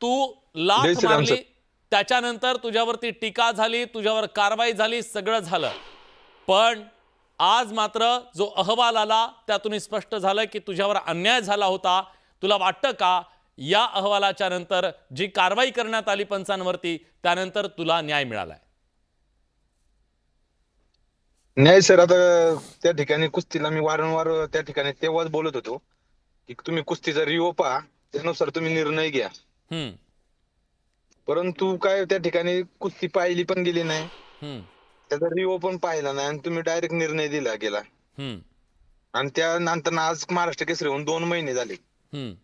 तू जय लाथ श्रीराम सर. मारली, त्याच्यानंतर तुझ्यावरती टीका झाली, तुझ्यावर कारवाई झाली, सगळं झालं. पण आज मात्र जो अहवाल आला त्यातून स्पष्ट झालं की तुझ्यावर अन्याय झाला होता. तुला वाटतं का या अहवालाच्या नंतर जी कारवाई करण्यात आली पंचांवरती त्यानंतर तुला न्याय मिळालाय? नाही सर, आता त्या ठिकाणी कुस्तीला मी वारंवार त्या ठिकाणी तेव्हाच बोलत होतो की तुम्ही कुस्तीचा रिओ पहा, त्यानुसार तुम्ही निर्णय घ्या. हम्म परंतु काय त्या ठिकाणी कुस्ती पाहिली पण गेली नाही, हम्म त्याचा रिओ पण पाहिला नाही आणि तुम्ही डायरेक्ट निर्णय दिला गेला. हम्म आणि त्यानंतर आज महाराष्ट्र केसरी होऊन 2 महिने झाले. हम्म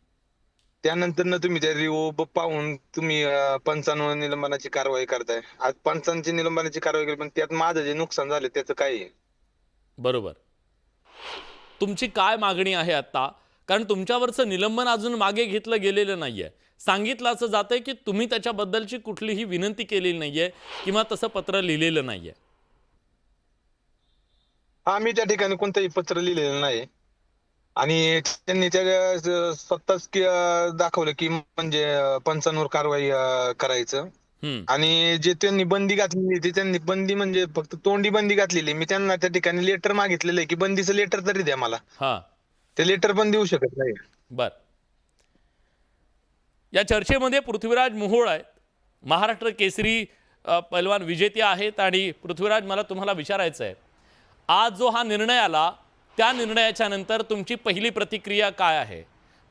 त्यानंतर तुम्ही त्या रिओ पाहून तुम्ही पंचांवर निलंबनाची कारवाई करताय. आज पंचांची निलंबनाची कारवाई केली, पण त्यात माझं जे नुकसान झालं त्याचं काय आहे? बरोबर. तुमची काय मागणी आहे आता? कारण तुमच्यावरचं निलंबन अजून मागे घेतलं गेलेलं नाहीये. सांगितलं असं जातंय की तुम्ही त्याच्याबद्दलची कुठलीही विनंती केलेली नाहीये किंवा तसं पत्र लिहिलेलं नाहीये. हा, मी त्या ठिकाणी कोणतंही पत्र लिहिलेलं नाही आणि त्यांनी स्वतःच दाखवलं की म्हणजे पंचांवर कारवाई करायचं. हम्म आणि जे त्यांनी बंदी घातलेली ती त्यांनी बंदी म्हणजे फक्त तोंडी बंदी घातलेली. मी त्यांना त्या ठिकाणी लेटर मागितलेलं आहे की बंदीचं लेटर तरी द्या मला. हां ते लेटर पण देऊ शकत नाही. बर. या चर्चेमध्ये पृथ्वीराज मोहोळ आहेत, महाराष्ट्र केसरी पैलवान विजेते आहेत. आणि पृथ्वीराज, मला तुम्हाला विचारायचं आहे, आज जो हा निर्णय आला त्या निर्णयाच्या नंतर तुमची पहिली प्रतिक्रिया काय आहे?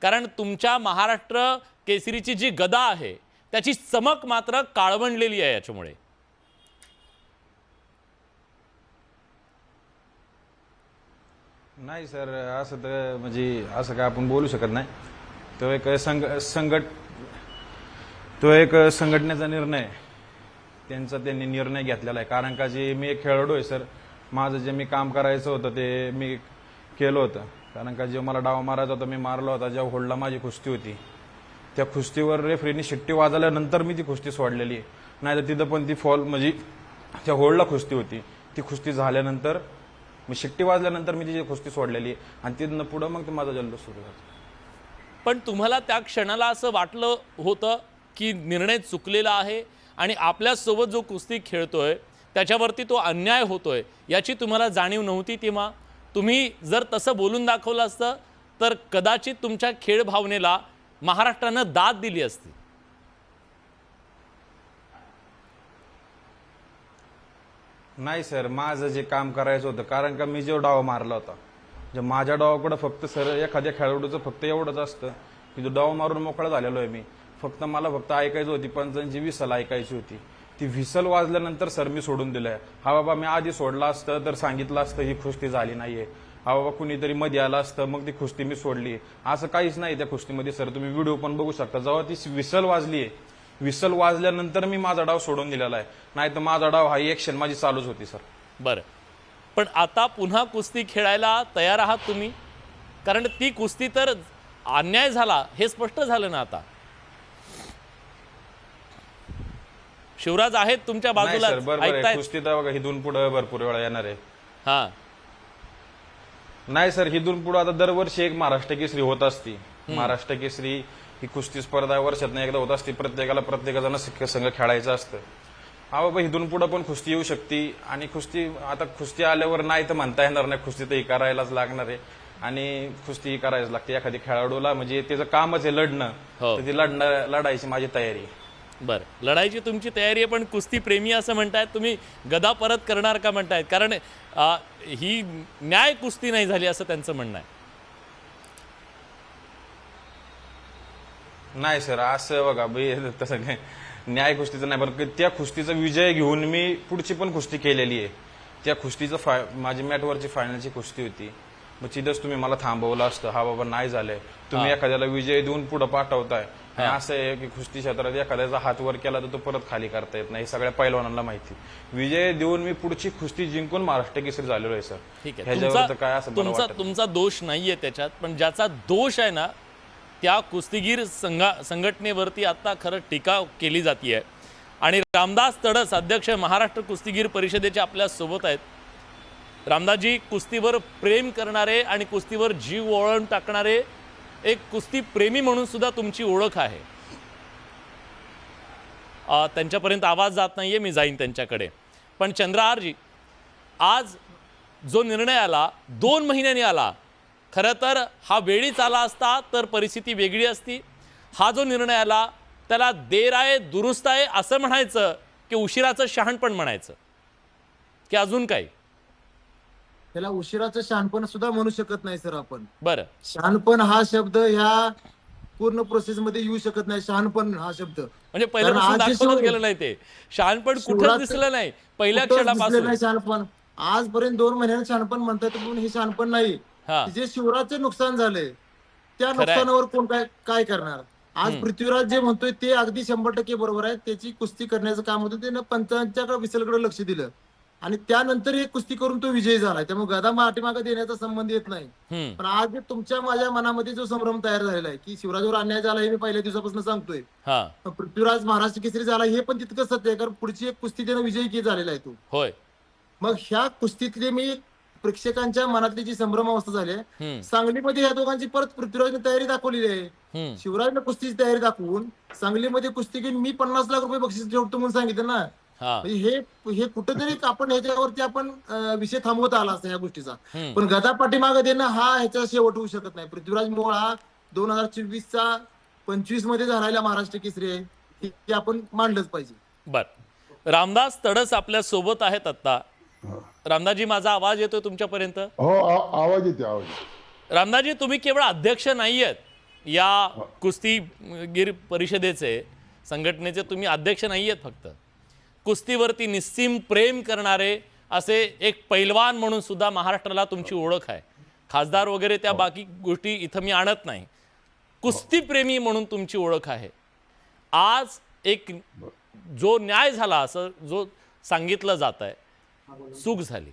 कारण तुमच्या महाराष्ट्र केसरीची जी गदा आहे त्याची चमक मात्र काळवंडलेली आहे याच्यामुळे. नाही सर, असं तर म्हणजे असं काय आपण बोलू शकत नाही. तो एक संघटनेचा निर्णय, त्यांनी निर्णय घेतलेला आहे. कारण का जे मी एक खेळाडू आहे सर, माझं जे मी काम करायचं होतं ते मी केलं होतं. कारण का जेव्हा मला डाव मारायचा होता मी मारला होता. जेव्हा होल्डला माझी कुस्ती होती त्या कुस्तीवर रेफरीने शिट्टी वाजवल्यानंतर मी ती कुस्ती सोडलेली आहे. नाही तर तिथं पण ती फॉल म्हणजे त्या होल्डला कुस्ती होती, ती कुस्ती झाल्यानंतर मी शिट्टी वाजल्यानंतर मी तिची कुस्ती सोडलेली आहे आणि तिथनं पुढं मग ते माझा जल्लोष सुरू झाला. पण तुम्हाला त्या क्षणाला असं वाटलं होतं की निर्णय चुकलेला आहे आणि आपल्यासोबत जो कुस्ती खेळतोय त्याच्यावरती तो अन्याय होतोय याची तुम्हाला जाणीव नव्हती तेव्हा? तुम्ही जर तसं बोलून दाखवलं असतं तर कदाचित तुमच्या खेळ भावनेला महाराष्ट्रानं दाद दिली असती. नाही सर, माझं जे काम करायचं होतं, कारण का मी जो डाव मारला होता, जे माझ्या डावाकडे फक्त सर एखाद्या खेळाडूचं फक्त एवढंच असतं की जो डाव मारून मोकळा झालेलो आहे मी, मला फक्त ऐकायचं होती पंचांची व्हिसल ऐकायची होती. ती व्हिसल वाजल्यानंतर सर मी सोडून दिलंय. हा बाबा, मी आधी सोडला असतं तर सांगितलं असतं ही कुस्ती झाली नाहीये, हा बाबा कुणीतरी मध्ये आला असतं मग ती कुस्ती मी सोडली. असं काहीच नाही त्या कुस्तीमध्ये सर, तुम्ही व्हिडिओ पण बघू शकता. जेव्हा ती व्हिसल वाजलीये, व्हिसल वाजल्यानंतर मी माझा डाव सोडून दिलेला आहे. नाही तर माझा डाव हा ऍक्शन माझी चालूच होती सर. बरं, पण आता पुन्हा कुस्ती खेळायला तयार आहात तुम्ही? कारण ती कुस्ती तर अन्याय झाला हे स्पष्ट झालं ना आता. शिवराज आहेत तुमच्या बाजूला, सर बरोबर आहे. ऐकतायत? कुस्ती तर बघा हिथून पुढे भरपूर वेळा येणार आहे. हा, नाही सर, हिथून पुढे आता दरवर्षी एक महाराष्ट्र केसरी होत असती. महाराष्ट्र केसरी ही कुस्ती स्पर्धा वर्षातनं एकदा होत असते. प्रत्येकाचा संघ खेळायचं असतं. हा बाबा, हिथून पुढे पण कुस्ती येऊ शकते आणि कुस्ती आल्यावर नाही तर म्हणता येणार नाही, कुस्ती तर ही करायलाच लागणार आहे आणि कुस्ती ही करायच लागते. एखाद्या खेळाडूला म्हणजे त्याचं कामच आहे लढणं, हो. तर ती लढायची माझी तयारी आहे. बरं, लढाईची तुमची तयारी आहे. पण कुस्ती प्रेमी असं म्हणतायत तुम्ही, गदा परत करणार का म्हणतायत? कारण ही न्याय कुस्ती नाही झाली असं त्यांचं म्हणणं आहे. नाही सर, असं बघा तसं काय न्याय कुस्तीचं नाही. बरं, त्या कुस्तीचा विजय घेऊन मी पुढची पण कुस्ती केलेली आहे. त्या कुस्तीचं माझी मॅटवरची फायनलची कुस्ती होती. मग तिथंच तुम्ही मला थांबवलं असतं. हा बाबा नाही झालंय, तुम्ही एखाद्याला विजय देऊन पुढे पाठवताय. आणि असं आहे की कुस्ती क्षेत्रात एखाद्याचा हात वर केला तर तो परत खाली करता येत नाही, सगळ्या पैलवानांना माहिती. विजय देऊन मी पुढची कुस्ती जिंकून महाराष्ट्र केसरी झालेलो आहे सर. ठीक आहे, ह्याच्यावर काय असं मला वाटत तुमचा दोष नाहीये त्याच्यात. पण ज्याचा दोष आहे ना त्या कुस्तीगीर संघटनेवरती आता खरं टीका केली जाते. आणि रामदास तडस, अध्यक्ष महाराष्ट्र कुस्तीगीर परिषदेचे आपल्या सोबत आहेत. रामदासजी, कुस्तीवर प्रेम करणारे आणि कुस्तीवर जीव ओळून टाकणारे एक कुस्ती प्रेमी म्हणून सुद्धा तुमची ओळख आहे. त्यांच्यापर्यंत आवाज जात नाहीये, मी जाईन त्यांच्याकडे. पण चंद्रहारजी, आज जो निर्णय आला 2 महिन्यांनी आला, खरं तर हा वेळीच आला असता तर परिस्थिती वेगळी असती. हा जो निर्णय आला त्याला देर आहे दुरुस्त आहे असं म्हणायचं की उशिराचं शहाणपण म्हणायचं की अजून काही? त्याला उशिराचं शहाणपण सुद्धा म्हणू शकत नाही सर आपण. बरं, शहाणपण हा शब्द ह्या पूर्ण प्रोसेस मध्ये येऊ शकत नाही. शहाणपण हा शब्द म्हणजे पहिल्यापासून आज जे दाखवलंच शिव- गेलं नाही ते शहाणपण कुठंच शिवरात्र- दिसलं नाही पहिल्या कुठंच दिसलं क्षणापासून. नाही शहाणपण. आजपर्यंत 2 महिन्यात शहाणपण म्हणतात पण हे शहाणपण नाही. हा, जे शिवराजचे नुकसान झाले त्या खरंय. नुकसानावर कोण काय करणार. आज पृथ्वीराज जे म्हणतोय ते अगदी 100% बरोबर आहे. त्याची कुस्ती करण्याचं काम होतं, त्यानं पंचांच्या विसलकडे लक्ष दिलं आणि त्यानंतर एक कुस्ती करून तो विजयी झालाय. त्यामुळे गदा पाठीमागे देण्याचा संबंध येत नाही. हम्म, पण आज जे तुमच्या माझ्या मनामध्ये जो संभ्रम तयार झालेला आहे की शिवराजवर अन्याय झाला हे मी पहिल्या दिवसापासून सांगतोय. हा, पण पृथ्वीराज महाराष्ट्र केसरी झाला हे पण तितकंच सत्य आहे, कारण पुढची एक कुस्ती त्यानं विजयी झालेला आहे तो. होय, मग ह्या कुस्तीतले मी प्रेक्षकांच्या मनातली जी संभ्रम अवस्था झाली आहे, हम्म, सांगलीमध्ये ह्या दोघांची परत पृथ्वीराजने तयारी दाखवलेली आहे. हम्म, शिवराजने कुस्तीची तयारी दाखवून सांगलीमध्ये कुस्ती घेऊन मी 50 लाख रुपये बक्षीस ठेवतो म्हणून सांगितलं ना. हा, म्हणजे हे कुठेतरी आपण ह्याच्यावरती आपण विषय थांबवता आला असता ह्या गोष्टीचा. हम्म, पण गदा पाठीमागे देणं हा ह्याचा शेवट होऊ शकत नाही. पृथ्वीराज मोहोळ हा 2024चा 25 मध्ये झालेला महाराष्ट्र केसरी आहे, हे आपण मांडलंच पाहिजे. बर. रामदास तडस आपल्या सोबत आहेत आता. रामदासजी, माझा आवाज येतोय तुमच्यापर्यंत? हो, आवाज येते, आवाज येते. रामदासजी, तुम्ही केवळ अध्यक्ष नाही आहेत या कुस्तीगीर परिषदेचे, संघटनेचे तुम्ही अध्यक्ष नाही आहेत. फक्त कुस्तीवरती निस्सीम प्रेम करणारे असे एक पैलवान म्हणून सुद्धा महाराष्ट्राला तुमची ओळख आहे. खासदार वगैरे त्या बाकी गोष्टी इथं मी आणत नाही. कुस्तीप्रेमी म्हणून तुमची ओळख आहे. आज एक जो न्याय झाला असं जो सांगितलं जात आहे, चूक झाली,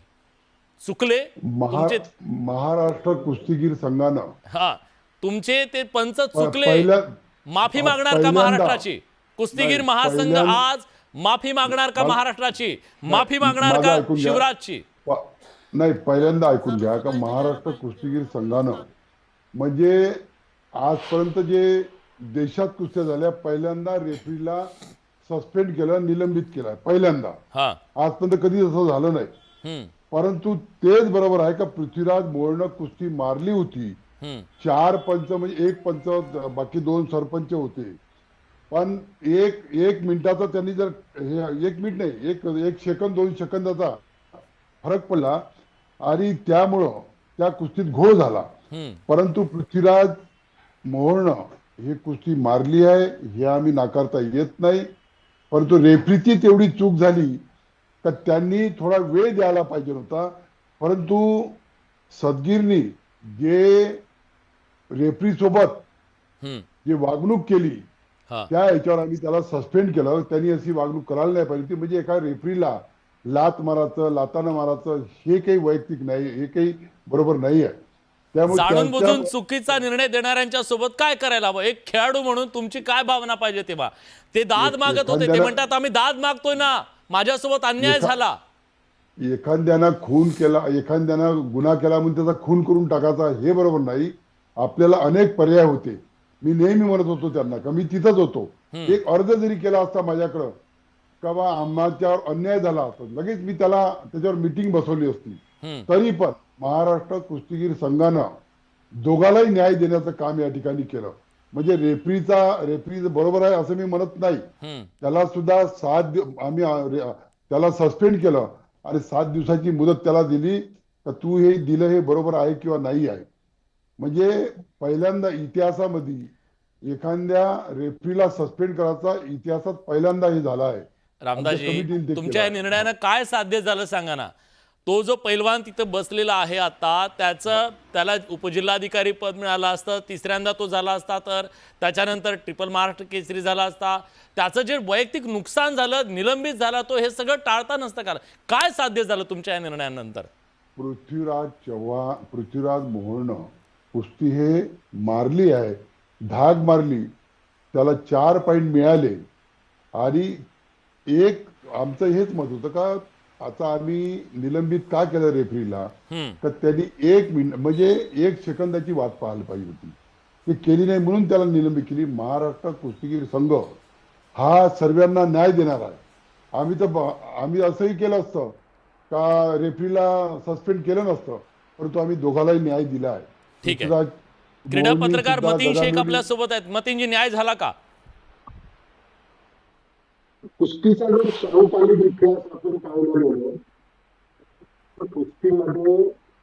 चुकले तुमचे. महाराष्ट्र कुस्तीगीर संघानं हा, तुमचे ते पंच चुकले. पहिल्या- माफी मागणार का पहिल्यांदा- महाराष्ट्राची? कुस्तीगीर नाही, महासंघ पहिल्यांदा- आज माफी मागणार का महाराष्ट्राची? माफी मागणार माझं का ऐकून घ्या. शिवराजची? नाही, पहिल्यांदा ऐकून घ्या का महाराष्ट्र कुस्तीगीर संघानं म्हणजे आजपर्यंत जे देशात कुस्त्या झाल्या पहिल्यांदा रेफरीला सस्पेंड केलं, निलंबित केलं पहिल्यांदा. हा, आजपर्यंत कधी असं झालं नाही. हम्म, परंतु तेच बरोबर आहे का पृथ्वीराज मोहोळनं कुस्ती मारली होती. हम्म, 4 पंच म्हणजे 1 पंच, बाकी 2 सरपंच होते. पण एक मिनिटाचा त्यांनी जर 1 मिनिट नाही, एक सेकंद 2 सेकंदाचा फरक पडला आणि त्यामुळं त्या कुस्तीत घोळ झाला. हम्म, परंतु पृथ्वीराज मोहोळनं ही कुस्ती मारली आहे हे आम्ही नाकारता येत नाही. परंतु रेफरीची तेवढी चूक झाली तर त्यांनी थोडा वेळ द्यायला पाहिजे होता. परंतु सदगीरनी जे रेफरी सोबत हम्म, जी वागणूक केली हा, त्या ह्याच्यावर आम्ही त्याला सस्पेंड केलं. त्यांनी अशी वागणूक करायला नाही पाहिजे. ती म्हणजे एका रेफरीला लात मारायचं, लातानं मारायचं हे काही वैयक्तिक नाही, हे काही बरोबर नाही आहे. त्यामुळे जाणून बुजून त्यांच्या- चुकीचा निर्णय देणाऱ्यांच्या सोबत काय करायला हवं? एक खेळाडू म्हणून तुमची काय भावना पाहिजे? तेव्हा ते दाद मागत होते, ते एखाद्याला- म्हणतात आम्ही दाद मागतोय ना, माझ्यासोबत अन्याय झाला. एखाद्यानं खून केला, एखाद्यानं गुन्हा केला म्हणून त्याचा खून करून टाकायचा हे बरोबर नाही. आपल्याला अनेक पर्याय होते. मी नेहमी म्हणत होतो त्यांना का मी तिथंच होतो. एक अर्ज जरी केला असता माझ्याकडं का बा आम्हाच्यावर अन्याय झाला असता, लगेच मी त्याच्यावर मिटिंग बसवली असती. हम्म, तरी पण महाराष्ट्र कुस्तीगीर संघानं दोघालाही न्याय देण्याचं काम या ठिकाणी केलं. म्हणजे रेफरी बरोबर आहे असं मी म्हणत नाही. हम्म, त्याला सुद्धा आम्ही त्याला सस्पेंड केलं आणि 7 दिवसाची मुदत त्याला दिली तर तू हे दिलं हे बरोबर आहे किंवा नाही आहे. म्हणजे पहिल्यांदा इतिहासामध्ये एखाद्या रेफरीला सस्पेंड करायचा इतिहासात पहिल्यांदा हे झाला आहे. रामदासजी, आमच्या कमिटीने ते तुमच्या या केलं. निर्णयानं काय साध्य झालं सांगा ना. तो जो पैलवान तिथं बसलेला आहे आता, त्याला उपजिल्हाधिकारी पद मिळालं असतं, तिसऱ्यांदा तो झाला असता तर, त्याच्यानंतर ट्रिपल महाराष्ट्र केसरी झाला असता, त्याचं जे वैयक्तिक नुकसान झालं, निलंबित झाला, तो हे सगळं टाळता नसतं का? काय साध्य झालं तुमच्या या निर्णयानंतर? पृथ्वीराज मोहोळनं कुस्ती हे मारली आहे, धाक मारली, त्याला 4 पॉईंट मिळाले आणि आमचं हेच मत होतं का आता आम्ही निलंबित का केलं रेफरीला, तर त्यांनी 1 मिनिट म्हणजे 1 सेकंदाची वाट पाहायला पाहिजे होती. ते केली नाही म्हणून त्याला निलंबित केली. महाराष्ट्र कुस्तीगीर संघ हा सर्वांना न्याय देणार आहे. आम्ही असंही केलं असतं का रेफरीला सस्पेंड केलं नसतं, परंतु आम्ही दोघांनाही न्याय दिला आहे. ठीक आहे. पृथ्वीराज क्रीडा मोहननी पत्रकार सुद्धा मतीन शेख गदामिनी- आपल्या सोबत आहेत. मतीनजी, न्याय झाला का? कुस्तीचा जर सर्वकालिक इतिहास आपण पाहिला गेलो तर कुस्तीमध्ये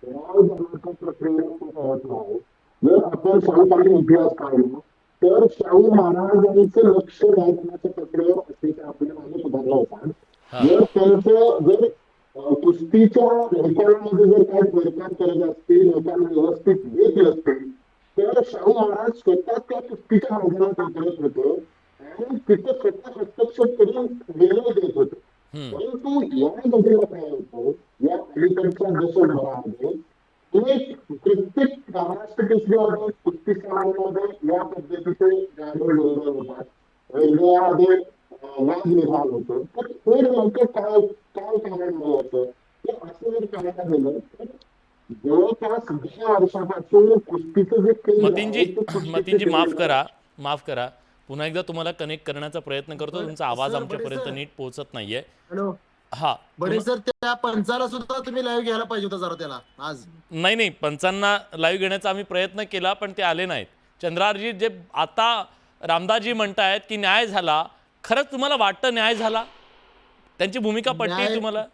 न्याय देण्याच्या प्रक्रियेला खूप महत्व आहे. जर आपण सर्वकालिक इतिहास पाहिला तर शाहू महाराजांचं लक्ष न्याय देण्याच्या प्रक्रियेवर असल्याचे आपल्या मागे सुधारला होता. जर त्यांचं जर कुस्तीच्या निकालामध्ये जर काही फेरफार करत असतील, लोकांना व्यवस्थित देत नसतील, तर शाहू महाराज स्वतः त्या कुस्तीच्या मैदानात उतरत होते आणि तिथं स्वतः हस्तक्षेप करून निर्णय देत होते. परंतु या घटनेला काय होतं, या अलीकडच्या दशकभरामध्ये प्रत्येक महाराष्ट्र केसरीमध्ये कुस्ती सामन्यामध्ये या पद्धतीचे गाडे निर्णय होतात, वेगवेगळ्यामध्ये वादविवाद होतो. तर हे नेमकं काय काय कारण होतं, ते असं जर करायला गेलं तर जवळपास 10 वर्षापासून कुस्तीचं जे केंद्र आहे, मतीनजी ते कुस्तीचं मतीनजी केंद्र माफ करा. पुन्हा एकदा तुम्हाला कनेक्ट करण्याचा प्रयत्न करतो. तुमचा आवाज सर, आमच्यापर्यंत सर. नीट पोहोचत नाहीये. हॅलो हा, बडे सर, त्या पंचाला सुद्धा तुम्ही लाईव्ह घ्यायला पाहिजे होता जरा त्याला आज. नाही, पंचांना लाईव्ह घेण्याचा आम्ही प्रयत्न केला, पण ते आले नाहीत. चंद्रारजी, जे आता रामदासजी म्हणतायत की न्याय झाला, खरंच तुम्हाला वाटतं न्याय झाला? त्यांची भूमिका पटली न्याय- तुम्हाला?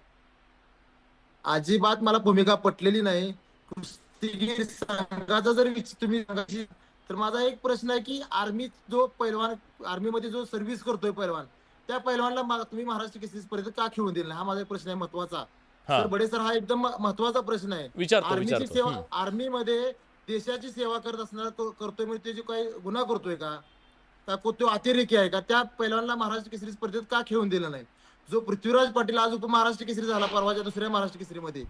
अजिबात मला भूमिका पटलेली नाही. कुस्तीगीर संघाचा जर तुम्ही सांगायची तर माझा एक प्रश्न आहे की आर्मी जो पैलवान, आर्मीमध्ये जो सर्व्हिस करतोय पैलवान, त्या पैलवानला तुम्ही महाराष्ट्र केसरी स्पर्धेत का खेळून दिलं नाही? हा माझा एक प्रश्न आहे महत्वाचा. हा. तर बडे सर, हा एकदम महत्वाचा प्रश्न आहे. विचारतो. आर्मीची सेवा, हम्म. आर्मीमध्ये देशाची सेवा करत असणारा तो करतोय म्हणजे ते जो काही गुन्हा करतोय का तो अतिरेकी आहे का? त्या पैलवानला महाराष्ट्र केसरी स्पर्धेत का खेळून दिलं नाही? जो पृथ्वीराज पाटील आज उपमहाराष्ट्र केसरी झाला परवाच्या दुसऱ्या महाराष्ट्र केसरीमध्ये,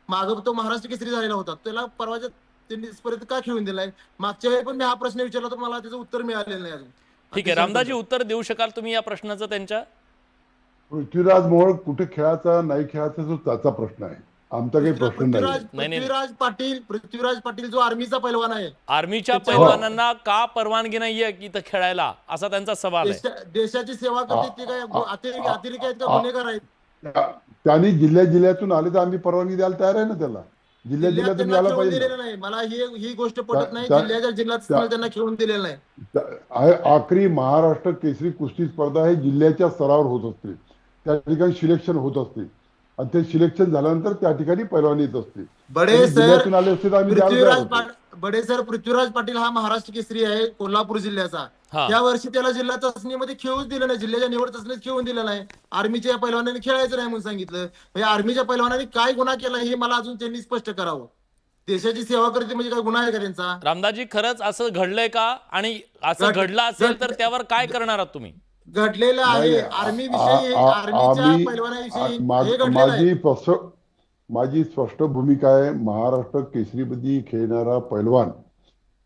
माग तो महाराष्ट्र केसरी झालेला होता, त्याला परवाच्या त्यांनी स्पर्धेत का खेळून दिलाय? मागच्या वेळी पण मी हा प्रश्न विचारला तर मला त्याचं उत्तर मिळालेलं नाही अजून. ठीक आहे, रामदासजी, उत्तर देऊ शकाल तुम्ही या प्रश्नाचं त्यांच्या? पृथ्वीराज मोहोळ कुठे खेळायचा नाही खेळायचा तो त्याचा प्रश्न आहे, आमचा काही प्रश्न नाही. पृथ्वीराज पाटील जो आर्मीचा पैलवान आहे, आर्मीच्या पैलवानांना का परवानगी नाहीये की इथं खेळायला, असा त्यांचा सवाल आहे. देशाची सेवा करते ते काय अतिरेकी आहेत का गुन्हेगार आहेत? त्यांनी जिल्ह्यातून आले तर आम्ही परवानगी द्यायला तयार आहे ना त्याला. जिल्ह्यातून त्यांना यायला खेळून पाहिजे दिलेलं नाही. मला ही गोष्ट पटत नाही. जिल्ह्यात त्यांना खेळून दिलेलं नाही. आखरी महाराष्ट्र केसरी कुस्ती स्पर्धा हे जिल्ह्याच्या स्तरावर होत असते. त्या ठिकाणी सिलेक्शन होत असते आणि ते सिलेक्शन झाल्यानंतर त्या ठिकाणी पैलवानी येत असते. जिल्ह्यातून आले असते तर आम्ही द्यायला तयार होतो. पृथ्वीराज पाटील हा महाराष्ट्र केसरी आहे कोल्हापूर जिल्ह्याचा. त्या वर्षी त्याला जिल्हा चाचणीमध्ये खेळूच दिलं नाही, जिल्ह्याच्या निवड चाचणीत खेळून दिलं नाही. आर्मीच्या पैलवानांनी खेळायचं नाही म्हणून सांगितलं. म्हणजे आर्मीच्या पैलवानांनी काय गुन्हा केला हे मला अजून त्यांनी स्पष्ट करावं. देशाची सेवा करते म्हणजे काय गुन्हा आहे का त्यांचा? रामदासजी, खरंच असं घडलंय का? आणि असं घडलं असेल तर त्यावर काय करणार आहात तुम्ही? घडलेलं आहे. आर्मी विषयी, आर्मीच्या पैलवानाविषयी हे घडलेलं आहे. माझी स्पष्ट भूमिका आहे, महाराष्ट्र केसरीमध्ये खेळणारा पैलवान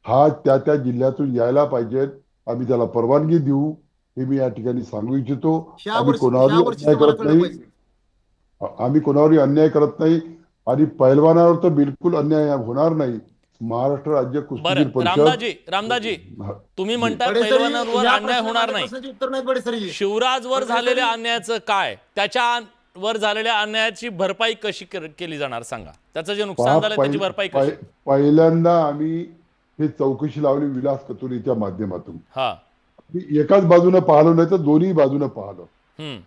हा त्या जिल्ह्यातून यायला पाहिजेत. आम्ही त्याला परवानगी देऊ हे मी या ठिकाणी सांगू इच्छितो. आम्ही कोणावरही अन्याय करत नाही आणि पैलवानावर तर बिलकुल अन्याय होणार नाही. महाराष्ट्र राज्य कुस्तीगीर परिषद, रामदासजी, तुम्ही म्हणता पैलवानांवर अन्याय होणार नाही. उत्तर नाही बडे सर. शिवराजवर झालेल्या अन्यायाचं काय? त्याच्यावर झालेल्या अन्यायाची भरपाई कशी केली जाणार सांगा? त्याचं जे नुकसान झालं त्याची भरपाई कशी? पहिल्यांदा आम्ही हे चौकशी लावली विलास कतुरीच्या माध्यमातून. हा, एकाच बाजूने पाहिलं नाही तर दोन्ही बाजूने पाहिलं. हम्म,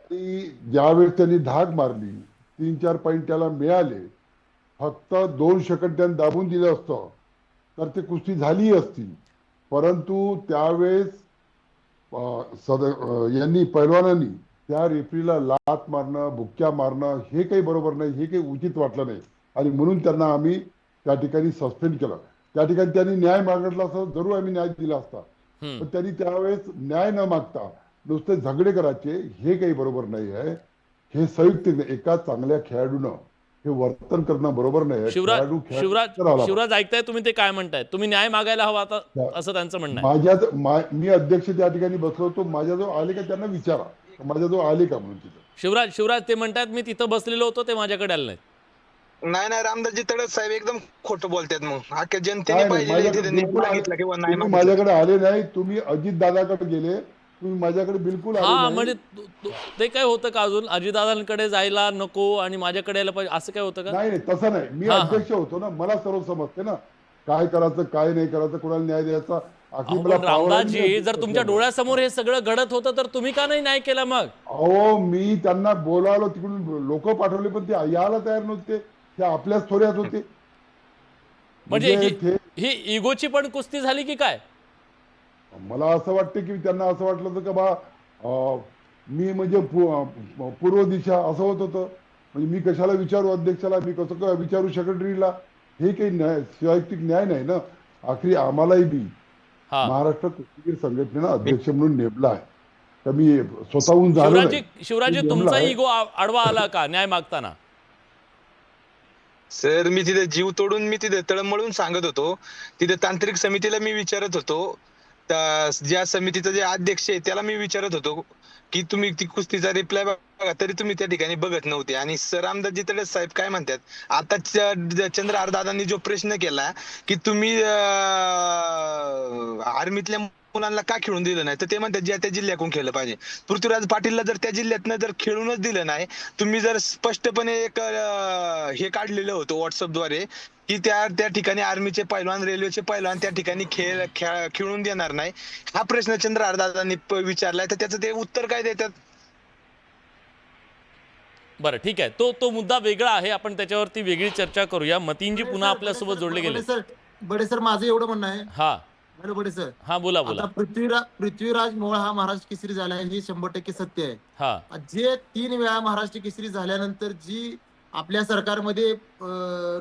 आणि ज्यावेळेस त्यांनी धाक मारली, 3-4 पॉईंट त्याला मिळाले, फक्त 2 सेकंद त्यांनी दाबून दिलं असतं तर ते कुस्ती झाली असती. परंतु त्यावेळेस यांनी पैलवानांनी त्या रेफरीला लात मारणं, बुक्क्या मारणं हे काही बरोबर नाही, हे काही उचित वाटलं नाही आणि म्हणून त्यांना आम्ही त्या ठिकाणी सस्पेंड केलं. त्या ठिकाणी त्यांनी न्याय मागितला असता जरूर आम्ही न्याय दिला असता, पण त्यांनी त्यावेळेस न्याय न मागता नुसते झगडे करायचे हे काही बरोबर नाही आहे. हे संयुक्त एका चांगल्या खेळाडूनं हे वर्तन करणं बरोबर नाही. शिवराज ऐकताय तुम्ही ते काय म्हणताय? तुम्ही न्याय मागायला हवा आता असं त्यांचं म्हणणं आहे. मी अध्यक्ष त्या ठिकाणी बसलो होतो, माझ्याजवळ आले का त्यांना विचारा, माझ्याजवळ आले का म्हणून. तिथं शिवराज ते म्हणतात मी तिथं बसलेलो होतो, ते माझ्याकडे आले नाहीत. नाही रामदासजी तडस साहेब एकदम खोटं बोलतात. मग अख्ख्या जनतेने पाहिजे माझ्याकडे आले नाही. तुम्ही अजित दादाकडे गेले, तुम्ही माझ्याकडे बिलकुल आले हा नाही. म्हणजे ते काय होतं का अजून अजितदादांकडे जायला नको आणि माझ्याकडे यायला पाहिजे असं काय होतं का? नाही नाही तसं नाही. मी हा, हा. अध्यक्ष होतो ना, मला सर्व समजते ना काय करायचं काय नाही करायचं, कोणाला न्याय द्यायचा. आखरी अहो, मला पण power आहे, मी रामदासजी अध्यक्ष जर तुमच्या असल्यामुळे. डोळ्यासमोर हे सगळं घडत होतं तर तुम्ही का नाही न्याय केला मग? अहो मी त्यांना बोलावलं, तिकडून लोक पाठवले पण ते यायला तयार नव्हते. ते आपल्याच थोड्यात होते. म्हणजे ते ही इगोची पण कुस्ती झाली की काय? मला असं वाटतं की त्यांना असं वाटलं होतं का बा मी म्हणजे पूर्व दिशा असं होत होतं. म्हणजे मी कशाला विचारू अध्यक्षाला, मी कसं काय विचारू सेक्रेटरीला. हे काही न्याय वैयक्तिक न्याय नाही ना. आखरी आम्हालाही बी हा महाराष्ट्र कुस्तीगीर संघटनेनं अध्यक्ष म्हणून नेमला आहे. तर मी स्वतःहून झालो नाही. शिवराजी मी नेमला तुमचा आहे. इगो आडवा आला का न्याय मागताना? सर मी तिथे जीव तोडून मी तिथे तळमळून सांगत होतो. तिथे तांत्रिक समितीला मी विचारत होतो, ज्या समितीचा जे अध्यक्ष आहे त्याला मी विचारत होतो की तुम्ही ती कुस्तीचा रिप्लाय बघा, तरी तुम्ही त्या ठिकाणी बघत नव्हते. आणि सर रामदासजी तडे साहेब काय म्हणतात, आता चंद्रहार दादांनी जो प्रश्न केला की तुम्ही आर्मीतल्या मुलांना का खेळून दिलं नाही, तर ते म्हणतात ज्या त्या जिल्ह्यातून खेळलं पाहिजे. पृथ्वीराज पाटीलला जर त्या जिल्ह्यातनं जर खेळूनच दिलं नाही, तुम्ही जर स्पष्टपणे एक हे काढलेलं होतं व्हॉट्सअपद्वारे की त्या ठिकाणी आर्मीचे पैलवान, रेल्वेचे पैलवान त्या ठिकाणी खेळून देणार नाही. हा प्रश्न चंद्रहार दादांनी विचारलाय, तर त्याचं ते उत्तर काय देतात? बरं ठीक आहे, तो मुद्दा वेगळा आहे, आपण त्याच्यावरती वेगळी चर्चा करूया. मतीनजी पुन्हा आपल्यासोबत जोडले गेले. बडे सर माझं एवढं म्हणणं आहे. हा हॅलो बडे सर. हा बोला आता पृथ्वीराज मोळ हा महाराष्ट्र केसरी झाला आहे, हे 100% सत्य आहे. हा जे 3 वेळा महाराष्ट्र केसरी झाल्यानंतर जी आपल्या सरकारमध्ये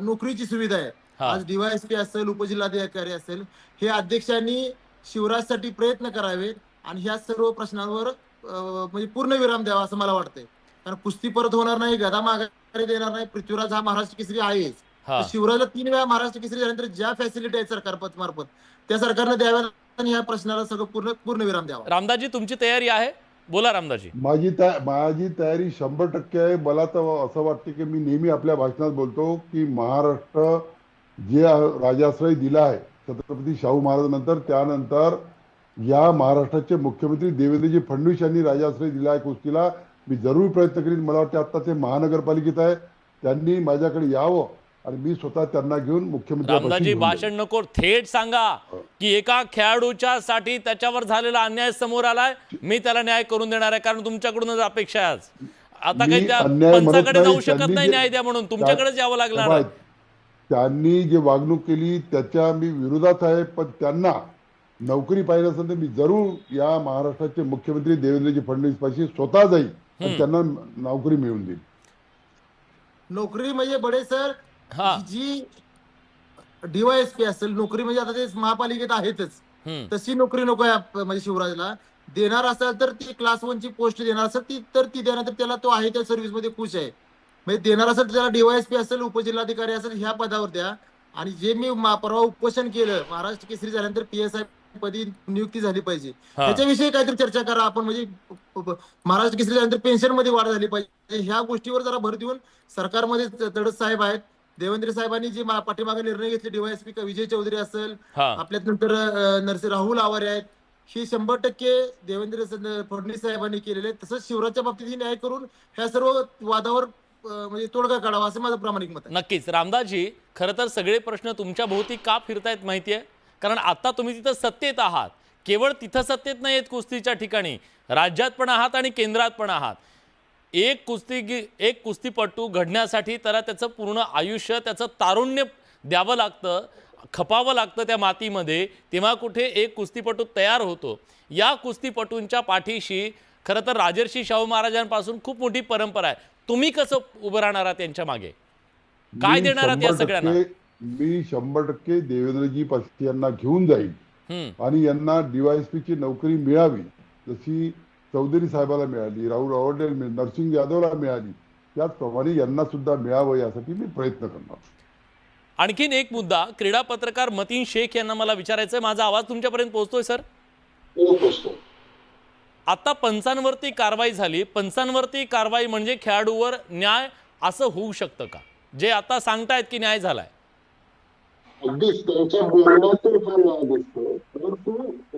नोकरीची सुविधा आहे, हा. आज डीवायएसपी असेल, उपजिल्हाधिकारी असेल, हे अध्यक्षांनी शिवराजसाठी प्रयत्न करावेत आणि ह्या सर्व प्रश्नांवर म्हणजे पूर्ण विराम द्यावा असं मला वाटतंय. कारण कुस्ती परत होणार नाही, गदा माघारी देणार नाही. पृथ्वीराज हा महाराष्ट्र केसरी आहेच. हा. तर शिवराजला 3 वेळा महाराष्ट्र केसरी झाल्यानंतर ज्या फॅसिलिटी आहेत सरकार मार्फत त्या सरकारनं द्याव्या आणि या प्रश्नाला सगळं पूर्ण विराम द्यावा. रामदासजी तुमची तयारी आहे? बोला रामदासजी. माझी तयारी 100% आहे. मला तर असं वाटतं की मी नेहमी आपल्या भाषणात बोलतो की महाराष्ट्र जे राजाश्रय दिला आहे छत्रपती शाहू महाराजांनंतर, त्यानंतर या महाराष्ट्राचे मुख्यमंत्री देवेंद्रजी फडणवीस यांनी राजाश्रय दिला आहे कुस्तीला. मी जरूर प्रयत्न करीन. मला वाटतं आता ते महानगरपालिकेत आहे, त्यांनी माझ्याकडे यावं आणि मी स्वतः त्यांना घेऊन मुख्यमंत्री रामदासजी भाषण नको, थेट सांगा की एका खेळाडूच्या साठी त्याच्यावर झालेला अन्याय समोर आलाय, मी त्याला न्याय करून देणार आहे. कारण तुमच्याकडूनच अपेक्षा आहे आज. आता काही त्या पंचाकडे जाऊ शकत नाही न्याय द्या म्हणून, तुमच्याकडेच यावं लागणार आहे. त्यांनी जे वागणूक केली त्याच्या मी विरोधात आहे, पण त्यांना नोकरी पाहिजे असेल तर मी जरूर या महाराष्ट्राचे मुख्यमंत्री देवेंद्रजी फडणवीस पाशी स्वतः जाईल आणि त्यांना नोकरी मिळवून देईल. नोकरी म्हणजे बडे सर, हा. जी डीवायएसपी असेल, नोकरी म्हणजे आता ते महापालिकेत आहेतच, तशी नोकरी नको आहे. म्हणजे शिवराजला देणार असेल तर ती क्लास 1 ची पोस्ट देणार असेल ती देणार, तर त्याला तो आहे त्या सर्व्हिस मध्ये खुश आहे. म्हणजे देणार असेल तर त्याला डीवायएसपी असेल, उपजिल्हाधिकारी असेल, ह्या पदावर द्या. आणि जे मी परवा उपोषण केलं, महाराष्ट्र केसरी झाल्यानंतर PSI पदी नियुक्ती झाली पाहिजे, त्याच्याविषयी काहीतरी चर्चा करा आपण. म्हणजे महाराष्ट्र केसरी झाल्यानंतर पेन्शन मध्ये वाढ झाली पाहिजे, ह्या गोष्टीवर जरा भर देऊन सरकारमध्ये तडस साहेब आहेत, देवेंद्र साहेबांनी जे पाठीमागे निर्णय घेतले, डीवायएसपी विजय चौधरी असेल, आपल्यात नंतर राहुल आवारे आहेत, ही 100% देवेंद्र फडणवीस साहेबांनी केलेले. तसंच शिवराजच्या बाबतीत न्याय करून ह्या सर्व वादावर म्हणजे तोडगा काढावा असं माझं प्रामाणिक मत आहे. नक्कीच रामदासजी, खरं तर सगळे प्रश्न तुमच्या भोवती का फिरतायत माहितीये? कारण आता तुम्ही तिथं सत्तेत आहात. केवळ तिथं सत्तेत नाही आहेत, कुस्तीच्या ठिकाणी राज्यात पण आहात आणि केंद्रात पण आहात. एक कुस्तीपटू घडण्यासाठी त्याला त्याचं पूर्ण आयुष्य, त्याचं तारुण्य द्यावं लागतं, खपावं लागतं त्या मातीमध्ये, तेव्हा कुठे एक कुस्तीपटू तयार होतो. या कुस्तीपटूंच्या पाठीशी खरं तर राजर्षी शाहू महाराजांपासून खूप मोठी परंपरा आहे. तुम्ही कसं उभं राहणार आहात त्यांच्या मागे? काय देणार आहात या सगळ्यांना? मी 100% देवेंद्रजी पाटील यांना घेऊन जाईल आणि यांना डीवायएसपी ची नोकरी मिळावी, जशी चौधरी साहेबाला मिळाली, राहुल आवाडे, नरसिंग यादवला मिळाली, त्याचप्रमाणे यांना सुद्धा मिळावं यासाठी मी प्रयत्न करणार. आणखीन एक मुद्दा, क्रीडा पत्रकार मतीन शेख यांना मला विचारायचं आहे. माझा आवाज तुमच्यापर्यंत पोहोचतोय सर? आता पंचांवरती कारवाई झाली, पंचांवरती कारवाई म्हणजे खेळाडूवर न्याय असं होऊ शकतं का, जे आता सांगतायत की न्याय झालाय? अगदीच त्यांच्या बोलण्यातून हा न्याय दिसतो, परंतु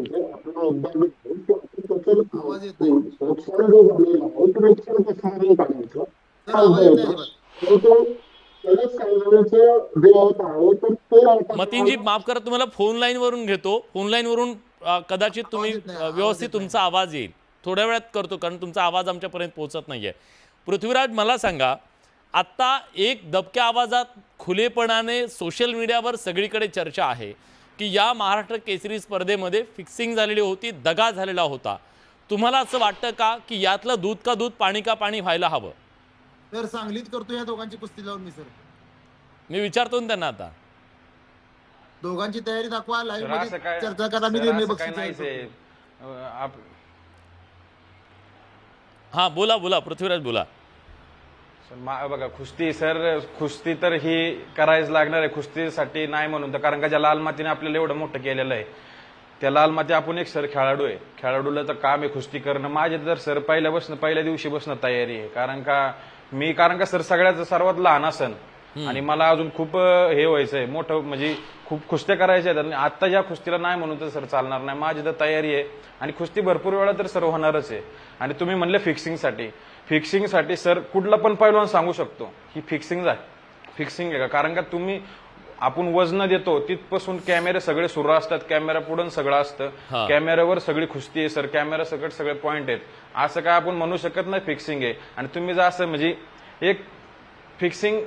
जे आपला मुद्दा आवाज येत नाही. नुकसान जे झालेलं आहे ते नुकसान कसं भरून काढायचं सर आवाज येत नाही अजिबात. परंतु त्याला सांगण्याचं जे होत आहे तर ते आता मतीनजी माफ करा, तुम्हाला फोन लाईन वरून घेतो. फोन लाईन वरून कदाचित तुम्ही येत नाही, आवाज व्यवस्थित येत नाही. तुमचा आवाज येईल. थोड्या वेळात करतो, कारण तुमचा आवाज आमच्यापर्यंत पोहोचत नाहीये. पृथ्वीराज, मला सांगा, आत्ता एक दबक्या आवाजात खुलेपणाने सोशल मीडियावर सगळीकडे चर्चा आहे की या महाराष्ट्र केसरी स्पर्धेमध्ये फिक्सिंग झालेली होती, दगा झालेला होता. तुम्हाला असं वाटतं का की यातलं दूध का दूध, पाणी का पाणी व्हायला हवं? सर सांगलीत करतो या दोघांची कुस्ती लावून मी सर. मी विचारतो ना त्यांना आता. दोघांची तयारी दाखवा, लाईव्ह सर, असं मध्ये काय चर्चा करा. मी सर, निर्णय असं काय बक्षीस नाहीच जाहीर आहे. करतो. हां, बोला बोला पृथ्वीराज, बोला. बघा, कुस्ती तर ही करायच लागणार आहे. कुस्तीसाठी नाही म्हणून तर, कारण का ज्या लाल मातीने आपल्याला एवढं मोठं केलेलं आहे, त्या लाल माती आपण एक सर खेळाडू आहे. खेळाडूला तर काम आहे कुस्ती करणं. माझे तर सर पहिल्या दिवशी बसणं तयारी आहे. कारण का सर सगळ्यात सर्वात लहान असन आणि मला अजून खूप हे व्हायचंय मोठं, म्हणजे खूप कुस्त्या करायच्या आहेत. आणि आता ज्या कुस्तीला नाही म्हणून तर सर चालणार नाही. माझी तर तयारी आहे आणि कुस्ती भरपूर वेळा तर सर होणारच आहे. आणि तुम्ही म्हणले फिक्सिंगसाठी सर कुठला पण पैलवान सांगू शकतो ही फिक्सिंग आहे का? कारण का आपण वजन देतो तिथपासून कॅमेरे सगळे सुरू असतात, कॅमेरा पुढून सगळं असतं, कॅमेऱ्यावर सगळी कुस्ती आहे सर, कॅमेरा सकट सगळे पॉइंट आहेत. असं काय आपण म्हणू शकत नाही फिक्सिंग आहे. आणि तुम्ही जर असं म्हणजे एक फिक्सिंग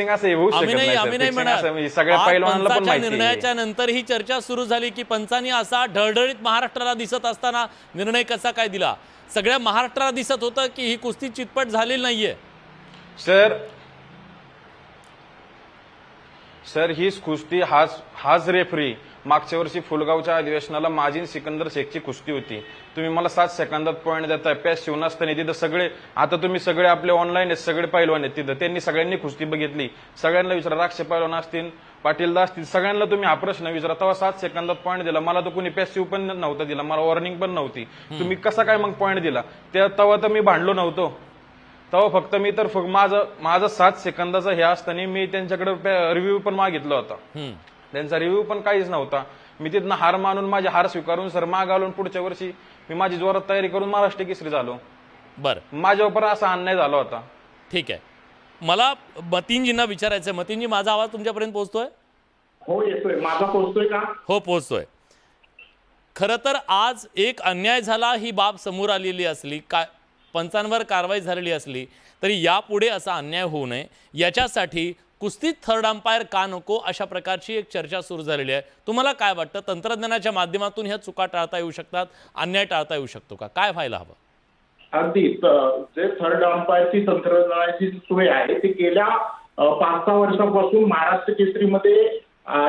असं होऊ शकत नाही सर. सगळ्या पैलवानांना पण माहिती आहे. निर्णयाच्या नंतर ही चर्चा सुरू झाली की पंचांनी असा ढळढळीत महाराष्ट्राला दिसत असताना निर्णय कसा काय दिला? सगळ्या महाराष्ट्राला दिसत होतं की ही कुस्ती चितपट झालेली नाहीये. सर ही कुस्ती हाच रेफरी मागच्या वर्षी फुलगावच्या अधिवेशनाला माझी सिकंदर शेखची कुस्ती होती. तुम्ही मला 7 सेकंदात पॉईंट देताय. पॅस शिवनास्तानी तिथं सगळे, आता तुम्ही सगळे आपले ऑनलाईन आहेत, सगळे पैलवान आहेत तिथं, त्यांनी सगळ्यांनी कुस्ती बघितली. सगळ्यांना विचारा, राक्षे पैलवान असतील, पाटीलदा असतील, सगळ्यांना तुम्ही हा प्रश्न विचारा. तेव्हा 7 सेकंदात पॉईंट दिला. मला तर कोणी पॅसिव पण नव्हता दिला, मला वॉर्निंग पण नव्हती. तुम्ही कसा काय मग पॉईंट दिला? तेव्हा तर मी भांडलो नव्हतो. तेव्हा फक्त माझं 7 सेकंदाचा हे असताना मी त्यांच्याकडे रिव्ह्यू पण मागितला होता. त्यांचा रिव्ह्यू पण काहीच नव्हता. मी तिथनं हार मानून, माझी हार स्वीकारून सर माग आलो. पुढच्या वर्षी मी माझी जोरात तयारी करून महाराष्ट्र केसरी झालो. बरं, माझ्यावर असा अन्याय झाला होता. ठीक आहे. मला मतीनजींना विचारायचं आहे. मतीनजी, माझा आवाज तुमच्यापर्यंत पोहोचतोय? हो येतोय. माझा पोहोचतोय का? हो, पोहोचतोय. खरं तर आज एक अन्याय झाला ही बाब समोर आलेली असली, पंचांवर कारवाई झालेली असली तरी यापुढे असा अन्याय होऊ नये याच्यासाठी कुस्तीत थर्ड अंपायर का नको, अशा प्रकारची एक चर्चा सुरू झालेली आहे. तुम्हाला काय वाटतं, तंत्रज्ञानाच्या माध्यमातून ह्या चुका टाळता येऊ शकतात, अन्याय टाळता येऊ शकतो का? काय व्हायला हवं? अगदी जे थर्ड अंपायरची तंत्रज्ञानाची सोय आहे ती गेल्या 5-6 वर्षांपासून महाराष्ट्र केसरीमध्ये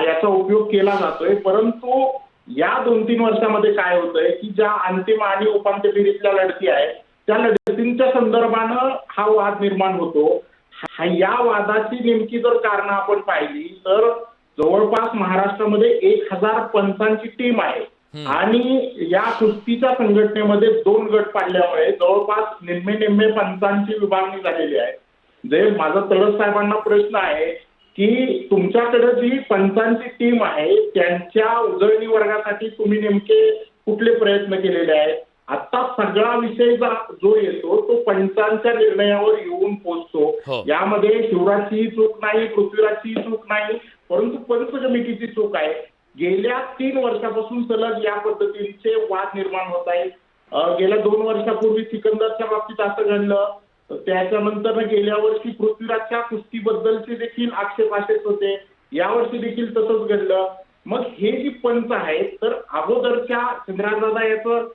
याचा उपयोग केला जातोय. परंतु या 2-3 वर्षामध्ये काय होतंय की ज्या अंतिम आणि उपांत्य फेरीतल्या लढती आहेत त्या लढतींच्या संदर्भानं हा वाद निर्माण होतो. या वादाची नेमकी जर कारण आपण पाहिली तर जवळपास महाराष्ट्रामध्ये 1000 पंचांची टीम आहे आणि या कुस्तीच्या संघटनेमध्ये 2 गट पाडल्यामुळे जवळपास निम्मे पंचांची विभागणी झालेली आहे. जे माझा तळस साहेबांना प्रश्न आहे की तुमच्याकडे जी पंचांची टीम आहे त्यांच्या उजळणी वर्गासाठी तुम्ही नेमके कुठले प्रयत्न केलेले आहेत? आता सगळा विषय जो येतो तो पंचांच्या निर्णयावर येऊन पोहोचतो. यामध्ये शिवराजची चूक नाही, पृथ्वीराजची चूक नाही, परंतु पंच कमिटीची चूक आहे. गेल्या 3 वर्षापासून सलग या पद्धतीचे वाद निर्माण होत आहेत. गेल्या 2 वर्षापूर्वी सिकंदरच्या बाबतीत असं घडलं. त्याच्यानंतर गेल्या वर्षी पृथ्वीराजच्या कुस्तीबद्दलचे देखील आक्षेप असेच होते. यावर्षी देखील तसंच घडलं. मग हे जी पंच आहेत तर अगोदरच्या चंद्रदादा याचं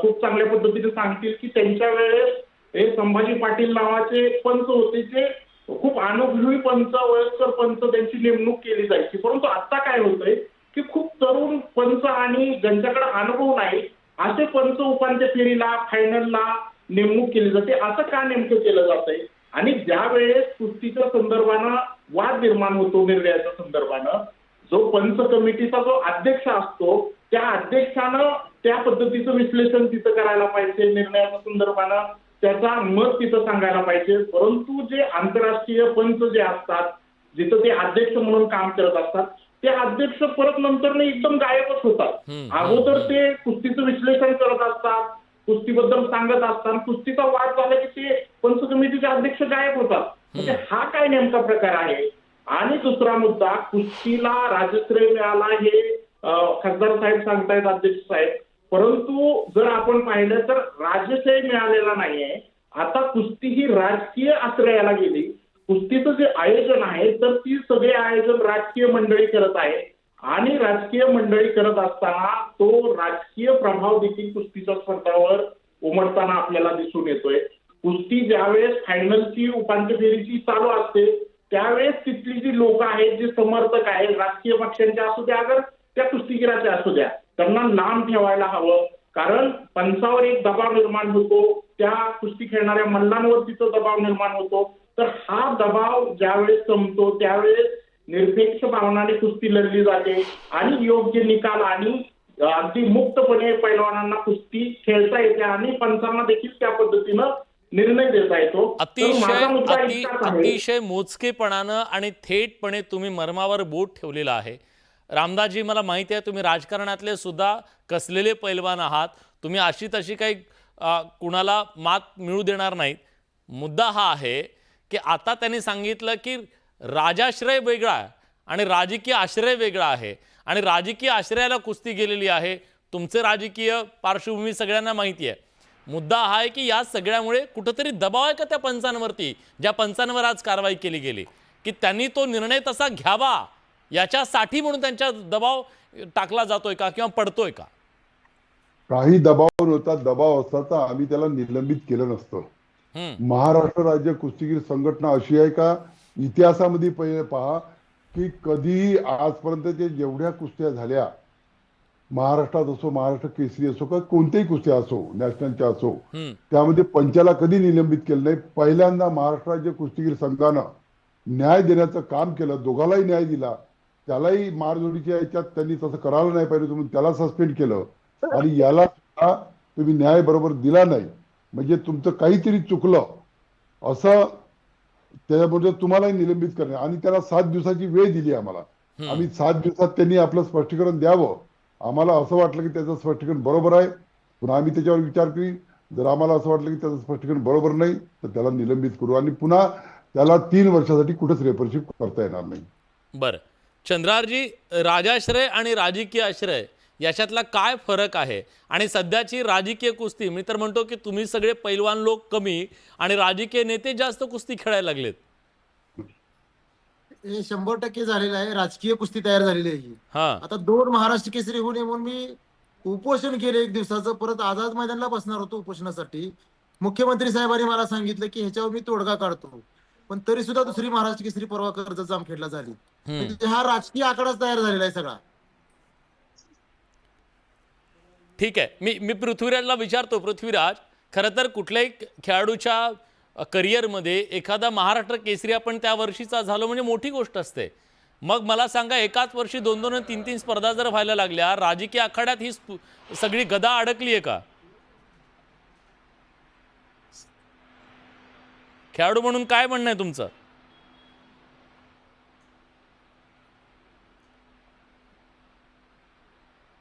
खूप चांगल्या पद्धतीने सांगतील की त्यांच्या वेळेस हे संभाजी पाटील नावाचे पंच होते जे खूप अनुभवी पंच, वयस्कर पंच त्यांची नेमणूक केली जायची. परंतु आता काय होतंय की खूप तरुण पंच आणि ज्यांच्याकडे अनुभव नाही असे पंच उपांत्य फेरीला, फायनलला नेमणूक केली जाते. असं का नेमकं केलं जातंय? आणि ज्या वेळेस कुस्तीच्या संदर्भानं वाद निर्माण होतो निर्णयाच्या संदर्भानं, जो पंच कमिटीचा जो अध्यक्ष असतो त्या अध्यक्षानं त्या पद्धतीचं विश्लेषण तिथं करायला पाहिजे, निर्णयाच्या संदर्भानं त्याचा मत तिथं सांगायला पाहिजे. परंतु जे आंतरराष्ट्रीय पंच जे असतात जिथं ते अध्यक्ष म्हणून काम करत असतात ते अध्यक्ष परत नंतर एकदम गायबच होतात. अगोदर ते कुस्तीचं विश्लेषण करत असतात, कुस्तीबद्दल सांगत असतात, कुस्तीचा वाद झाला की ते पंच समितीचे अध्यक्ष गायब होतात. म्हणजे हा काय नेमका प्रकार आहे? आणि दुसरा मुद्दा, कुस्तीला राजश्रय मिळाला हे खासदार साहेब सांगतायत, अध्यक्ष साहेब, परंतु जर आपण पाहिलं तर राजश्रय मिळालेला नाहीये. आता कुस्ती ही राजकीय आश्रयाला गेली. कुस्तीचं जे आयोजन आहे तर ती सगळे आयोजन राजकीय मंडळी करत आहे आणि राजकीय मंडळी करत असताना तो राजकीय प्रभाव देखील कुस्तीच्या स्पर्धावर उमटताना आपल्याला दिसून येतोय. कुस्ती ज्यावेळेस फायनलची उपांत्य फेरीची चालू असते त्यावेळेस तिथली जी लोक आहेत, जे समर्थक आहेत, राजकीय पक्षांचे असू द्या अगर त्या कुस्तीगिराचे असू द्या, त्यांना लांब ठेवायला हवं. कारण पंचावर एक दबाव निर्माण होतो, त्या कुस्ती खेळणाऱ्या मल्लांवर तिचा दबाव निर्माण होतो. तर हा दबाव ज्यावेळेस संपतो त्यावेळेस निरपेक्ष भावनाने कुस्ती लढली जाते आणि योग्य निकाल आणि अगदी मुक्तपणे पैलवानांना कुस्ती खेळता येते आणि पंचांना देखील त्या पद्धतीनं निर्णय देता येतो. अतिशय मोजकेपणानं आणि थेटपणे तुम्ही मर्मावर बोट ठेवलेलं आहे. रामदासजी, मला माहिती आहे तुम्ही राजकारणातले सुद्धा कसलेले पैलवान आहात. तुम्ही अशी तशी काही कुणाला मात मिळू देणार नाहीत. मुद्दा हा आहे की आता त्यांनी सांगितलं की राजाश्रय वेगळा आहे आणि राजकीय आश्रय वेगळा आहे आणि राजकीय आश्रयाला कुस्ती गेलेली आहे. तुमचे राजकीय पार्श्वभूमी सगळ्यांना माहिती आहे. मुद्दा हा आहे की या सगळ्यामुळे कुठंतरी दबाव आहे का त्या पंचांवरती, ज्या पंचांवर आज कारवाई केली गेली, की त्यांनी तो निर्णय तसा घ्यावा याच्यासाठी म्हणून त्यांच्या दबाव टाकला जातोय का किंवा पडतोय का? काही दबाव नव्हता. दबाव असता तर आम्ही त्याला निलंबित केलं नसतं. महाराष्ट्र राज्य कुस्तीगीर संघटना अशी आहे का, इतिहासामध्ये पहिले पहा की कधी आजपर्यंतच्या जेवढ्या कुस्त्या झाल्या, महाराष्ट्रात असो, महाराष्ट्र केसरी असो, का कोणत्याही कुस्त्या असो, नॅशनलच्या असो, त्यामध्ये पंचाला कधी निलंबित केलं नाही. पहिल्यांदा महाराष्ट्र राज्य कुस्तीगीर संघानं न्याय देण्याचं काम केलं, दोघालाही न्याय दिला. त्यालाही मारजोडीच्या याच्यात त्यांनी तसं करायला नाही पाहिजे, तुम्ही त्याला सस्पेंड केलं आणि याला सुद्धा तुम्ही न्याय बरोबर दिला नाही, म्हणजे तुमचं काहीतरी चुकलं असं त्याच्यामुळे तुम्हालाही निलंबित करणे आणि त्याला 7 दिवसाची वेळ दिली आम्हाला. आम्ही 7 दिवसात त्यांनी आपलं स्पष्टीकरण द्यावं. आम्हाला असं वाटलं की त्याचं स्पष्टीकरण बरोबर आहे, पुन्हा आम्ही त्याच्यावर विचार करू. जर आम्हाला असं वाटलं की त्याचं स्पष्टीकरण बरोबर नाही तर त्याला निलंबित करू आणि पुन्हा त्याला 3 वर्षासाठी कुठेच रेफरशिप करता येणार नाही. बरं चंद्रारजी, राजाश्रय आणि राजकीय आश्रय याच्यातला काय फरक आहे? आणि सध्याची राजकीय कुस्ती, मी तर म्हणतो की तुम्ही सगळे पैलवान लोक कमी आणि राजकीय नेते जास्त कुस्ती खेळायला लागलेत. हे 100% झालेलं आहे. राजकीय कुस्ती तयार झालेली आहे ही. आता 2 महाराष्ट्र केसरी होऊ नये म्हणून मी उपोषण केलं 1 दिवसाचं. परत आझाद मैदानला बसणार होतो उपोषणासाठी. मुख्यमंत्री साहेबांनी मला सांगितलं की ह्याच्यावर मी तोडगा काढतो, पण तरी सुद्धा दुसरी महाराष्ट्र केसरी परवा कर्जत जामखेडला झाली. म्हणजे हा राजकीय आकडाच तयार झालेला आहे सगळा. ठीक आहे, मी पृथ्वीराजला विचारतो. पृथ्वीराज, खरं तर कुठल्याही खेळाडूच्या करिअरमध्ये एखादा महाराष्ट्र केसरी आपण त्या वर्षीचा झालो म्हणजे मोठी गोष्ट असते. मग मला सांगा, एकाच वर्षी 2-2 आणि 3-3 स्पर्धा जर व्हायला लागल्या, राजकीय आखाड्यात ही सगळी गदा अडकली आहे का? खेळाडू म्हणून काय म्हणणं आहे तुमचं?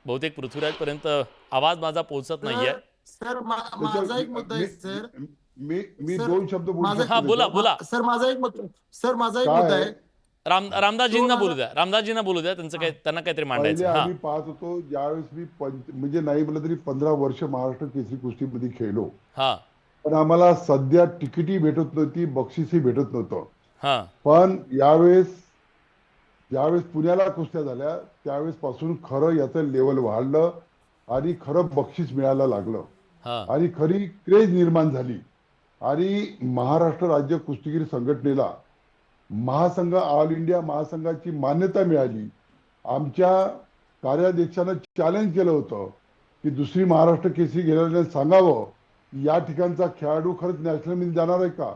बहुतेक पृथ्वीराज पर्यंत आवाज माझा पोहोचत नाहीये. सर माझा एक मुद्दा आहे सर. मी 2 शब्द बोलू हा, बोला. सर माझा एक मुद्दा आहे. रामदासजींना बोलू द्या. रामदासजींना बोलू द्या. त्यांना काहीतरी मांडायचं. आम्ही पाहत होतो ज्यावेळेस मी म्हणजे नाही म्हणलं तरी 15 वर्ष महाराष्ट्र केसरी कुस्तीमध्ये खेळलो. पण आम्हाला सध्या तिकीटही भेटत नव्हती, बक्षीसही भेटत नव्हतं. पण ज्यावेळेस पुण्याला कुस्त्या झाल्या त्यावेळेस पासून खरं याचं लेवल वाढलं आणि खरं बक्षीस मिळायला लागलं आणि खरी क्रेज निर्माण झाली आणि महाराष्ट्र राज्य कुस्तीगीर संघटनेला महासंघ, ऑल इंडिया महासंघाची मान्यता मिळाली. आमच्या कार्याध्यक्षानं चॅलेंज केलं होतं की दुसरी महाराष्ट्र केसरी गेल्याने सांगावं या ठिकाणचा खेळाडू खरंच नॅशनल मध्ये जाणार आहे का,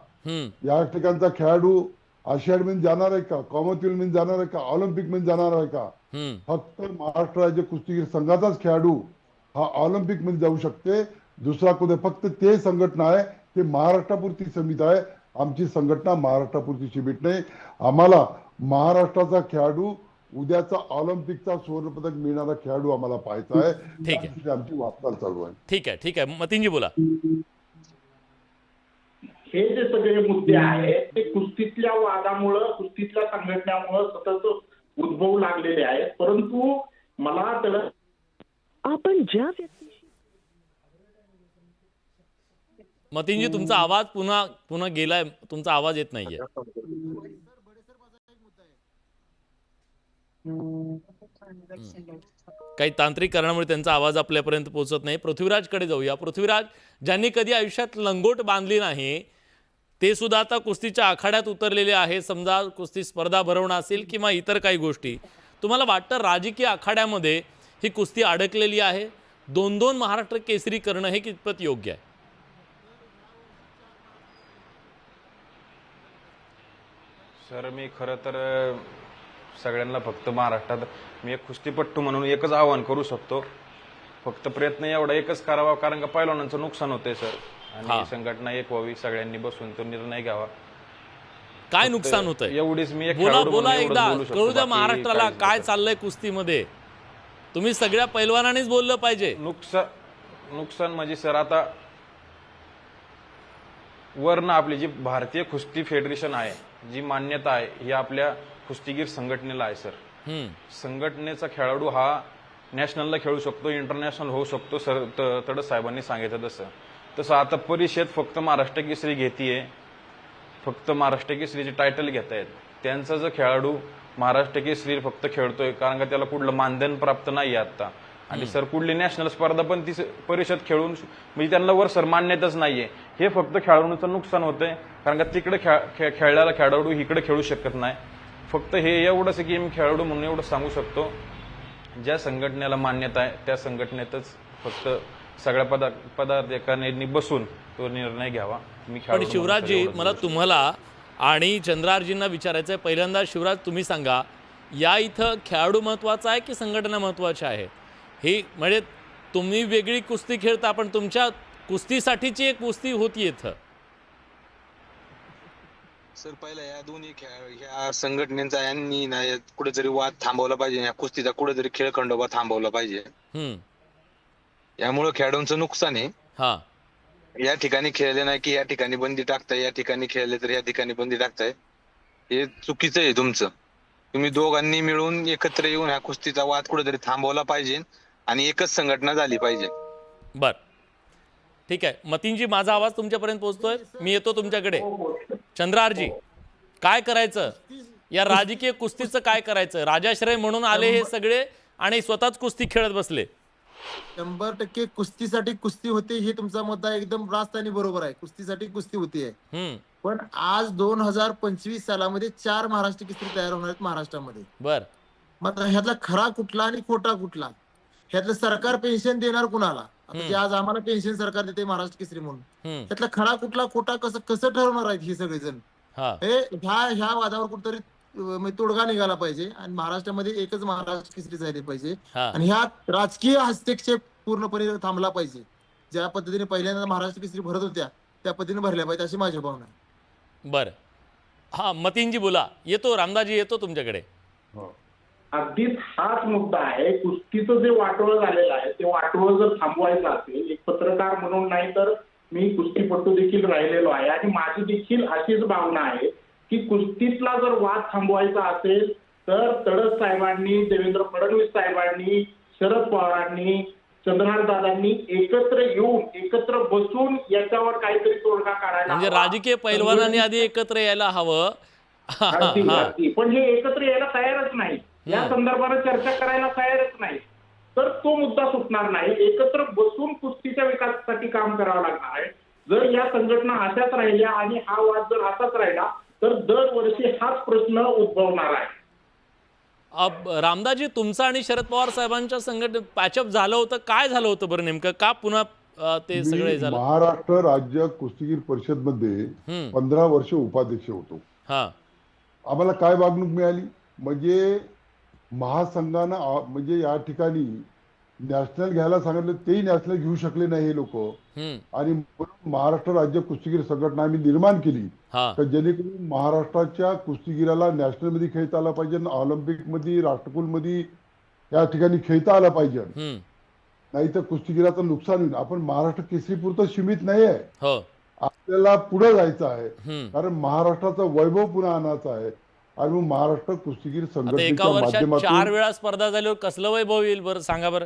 या ठिकाणचा खेळाडू आशियाड मध्ये जाणार आहे का, कॉमनवेल्थ मध्ये जाणार आहे का, ऑलिम्पिक मध्ये जाणार आहे का. फक्त महाराष्ट्र राज्य कुस्तीगीर संघाचाच खेळाडू हा ऑलिम्पिक मध्ये जाऊ शकते. दुसरा कुठे फक्त ते संघटना आहे ते महाराष्ट्रापुरती सीमित आहे. आमची संघटना महाराष्ट्रापुरती सीमित नाही. आम्हाला महाराष्ट्राचा खेळाडू उद्याचा ऑलिम्पिकचा सुवर्णपदक मिळणारा खेळाडू आम्हाला पाहायचा आहे. ठीक आहे. त्यासाठी आमची वाटचाल चालू आहे. ठीक आहे, ठीक आहे. मतीनजी बोला. हे जे सगळे मुद्दे आहेत ते कुस्तीतल्या वादामुळं, कुस्तीतल्या संघटनेमुळं सतत उद्भवू लागलेले आहेत. परंतु मला त्याला आपण ज्या व्यक्तीशी मतीनजी तुमचा आवाज पुन्हा गेलाय, तुमचा आवाज येत नाहीये. काही तांत्रिक कारणामुळे त्यांचा आवाज आपल्यापर्यंत पोहोचत नाही. पृथ्वीराजकडे जाऊया. पृथ्वीराज, ज्यांनी कधी आयुष्यात लंगोट बांधली नाही ते सुद्धा आता कुस्तीच्या आखाड्यात उतरलेले आहे. समजा कुस्ती स्पर्धा भरवणं असेल किंवा इतर काही गोष्टी, तुम्हाला वाटतं राजकीय आखाड्यामध्ये ही कुस्ती अडकलेली आहे? 2-2 महाराष्ट्र केसरी करणं हे कितपत योग्य आहे? सर मी खरं तर सगळ्यांना फक्त महाराष्ट्रात मी एक कुस्तीपट्टू म्हणून एकच आवाहन करू शकतो. फक्त प्रयत्न एवढा एकच करावा, कारण का पैलवानांचं नुकसान होतंय सर. आणि संघटना एक व्हावी, सगळ्यांनी बसून तो निर्णय घ्यावा. काय नुकसान होतंय? एवढीच मी एक बोला खेळाडू बोला म्हणून एवढंच एकदा, बोलू शकतो. कळू द्या बाकी महाराष्ट्राला काहीच काय नाही. चाललंय कुस्तीमध्ये. तुम्ही सगळ्या पैलवानांनीच बोललं पाहिजे. नुकसान म्हणजे सर आता वरनं आपली जी भारतीय कुस्ती फेडरेशन आहे, जी मान्यता आहे, ही आपल्या कुस्तीगीर संघटनेला आहे सर. संघटनेचा खेळाडू हा नॅशनलला खेळू शकतो, इंटरनॅशनल होऊ शकतो सर. तडस साहेबांनी सांगितलं तसं आता परिषद फक्त महाराष्ट्र केसरी घेतीये, फक्त महाराष्ट्र केसरीचे टायटल घेत आहेत. त्यांचा जो खेळाडू महाराष्ट्र केसरी फक्त खेळतोय कारण का त्याला कुठलं मानधन प्राप्त नाही आता. आणि सर कुठली नॅशनल स्पर्धा पण ती परिषद खेळून म्हणजे त्यांना वर सर मान्यताच नाहीये. हे फक्त खेळाडूंचं नुकसान होतंय, कारण का तिकडे खेळलेला खेळाडू इकडे खेळू शकत नाही. फक्त हे एवढंच की मी खेळाडू म्हणून एवढं सांगू शकतो, ज्या संघटनेला मान्यता आहे त्या संघटनेतच फक्त सगळ्या पदाधिकाऱ्यांनी बसून तो निर्णय घ्यावा. मी पण खेळाडू शिवराजजी, मला तुम्हाला आणि चंद्रारजींना विचारायचं आहे. पहिल्यांदा शिवराज तुम्ही सांगा, या इथं खेळाडू महत्वाचा आहे की संघटना महत्वाची आहे? हे म्हणजे तुम्ही वेगळी कुस्ती खेळता, पण तुमच्या कुस्तीसाठीची एक कुस्ती होती इथं. सर पहिला या दोन्ही ह्या संघटनेचा यांनी ना कुठेतरी वाद थांबवला पाहिजे. या कुस्तीचा कुठेतरी खेळखंडोबा थांबवला पाहिजे. यामुळे खेळाडूंचं नुकसान आहे. हा, या ठिकाणी खेळले नाही की या ठिकाणी बंदी टाकताय, या ठिकाणी खेळले तर या ठिकाणी बंदी टाकताय. हे चुकीचं आहे तुमचं. तुम्ही दोघांनी मिळून एकत्र येऊन ह्या कुस्तीचा वाद कुठेतरी थांबवला पाहिजे आणि एकच संघटना झाली पाहिजे. बर, ठीक आहे. मतीनजी, माझा आवाज तुमच्यापर्यंत पोहोचतोय? मी येतो तुमच्याकडे. चंद्रारजी, काय करायचं या राजकीय कुस्तीचं? काय करायचं? राजाश्रय म्हणून आले हे सगळे आणि स्वतःच कुस्ती खेळत बसले. 100% कुस्तीसाठी कुस्ती होते, हे तुमचा मुद्दा एकदम रास्त आणि बरोबर आहे. कुस्तीसाठी कुस्ती होतीये. पण आज 2025 सालामध्ये 4 महाराष्ट्र केसरी तयार होणार आहेत महाराष्ट्रामध्ये. बर, मग ह्यातला खरा कुठला आणि खोटा कुठला? ह्यातलं सरकार पेन्शन देणार कुणाला? आता जे आज आम्हाला पेन्शन सरकार देते महाराष्ट्र केसरी म्हणून, त्यातला खरा कुठला खोटा कसं ठरवणार आहेत हे सगळेजण? हे ह्या वादावर कुठतरी तोडगा निघाला पाहिजे आणि महाराष्ट्रामध्ये एकच महाराष्ट्र केसरी झाले पाहिजे. आणि ह्या राजकीय हस्तक्षेप पूर्णपणे थांबला पाहिजे. ज्या पद्धतीने पहिल्यांदा महाराष्ट्र केसरी भरत होत्या त्या पद्धतीने भरल्या पाहिजे अशी माझी भावना आहे. बर, हा मतीनजी बोला. येतो रामदासजी, येतो तुमच्याकडे. अगदीच हाच मुद्दा आहे. कुस्तीचं जे वाटोळं झालेलं आहे ते वाटोळं जर थांबवायचं असेल, एक पत्रकार म्हणून नाही तर मी कुस्तीपटू देखील राहिलेलो आहे आणि माझी देखील अशीच भावना आहे की कुस्तीतला जर वाद थांबवायचा असेल तर तडस साहेबांनी, देवेंद्र फडणवीस साहेबांनी, शरद पवारांनी, चंद्रहारदादांनी एकत्र येऊन, एकत्र बसून याच्यावर काहीतरी तोडगा काढायला. म्हणजे राजकीय पैलवानांनी आधी एकत्र यायला हवं. पण हे एकत्र यायला तयारच नाही, या संदर्भाने चर्चा करायला तयारच नाही, तर तो मुद्दा सुटणार नाही. एकत्र बसून कुस्तीच्या विकासासाठी काम करावं लागणार आहे. जर या संघटना अशाच राहिल्या आणि हा वाद जर असाच राहिला तर दरवर्षी हाच प्रश्न उद्भवणार आहे. रामदासजी, तुमचं आणि शरद पवार साहेबांच्या संघटनेत पॅचअप झालं होतं. काय झालं होतं बरं नेमकं? का पुन्हा ते सगळे झालं? महाराष्ट्र राज्य कुस्तीगीर परिषद मध्ये 15 वर्ष उपाध्यक्ष होतो. आम्हाला काय वागणूक मिळाली म्हणजे महासंघानं म्हणजे या ठिकाणी नॅशनल घ्यायला सांगितलं तेही नॅशनल घेऊ शकले नाही हे लोक. आणि म्हणून महाराष्ट्र राज्य कुस्तीगीर संघटना आम्ही निर्माण केली हा तर जेणेकरून महाराष्ट्राच्या कुस्तीगीराला नॅशनल मध्ये खेळता आलं पाहिजे, ऑलिम्पिक मध्ये, राष्ट्रकुल मध्ये या ठिकाणी खेळता आलं पाहिजे. नाही तर कुस्तीगीराचं नुकसान होईल. आपण महाराष्ट्र केसरी पुरतं सीमित नाही आहे, हो आपल्याला पुढे जायचं आहे. कारण महाराष्ट्राचं वैभव पुन्हा आणायचं आहे. आणि मग महाराष्ट्र कुस्तीगीर आता एका संघटनेच्या वर्षात 4 माध्यमातून वेळा स्पर्धा झाल्यावर कसलं वैभव येईल बरं सांगा बरं.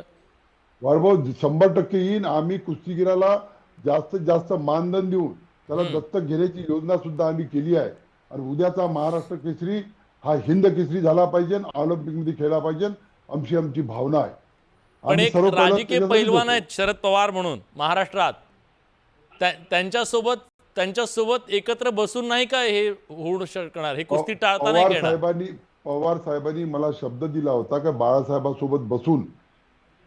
वैभव 100% येईन. आम्ही कुस्तीगीराला जास्तीत जास्त मानधन देऊन त्याला दत्तक घेण्याची योजना सुद्धा आम्ही केली आहे. आणि उद्याचा महाराष्ट्र केसरी हा हिंद केसरी झाला पाहिजे, ऑलिम्पिक मध्ये खेळला पाहिजे, आमची भावना आहे. पण आम्ही एक सर्व पहिलं राजकीय त्याच्यासाठी पैलवान होतो. आहेत शरद पवार म्हणून महाराष्ट्रात, त्यांच्यासोबत एकत्र बसून नाही का हे होऊ शकणार, हे कुस्ती टाळता नाही येणार. पवार साहेबांनी मला शब्द दिला होता की बाळासाहेबांसोबत बसून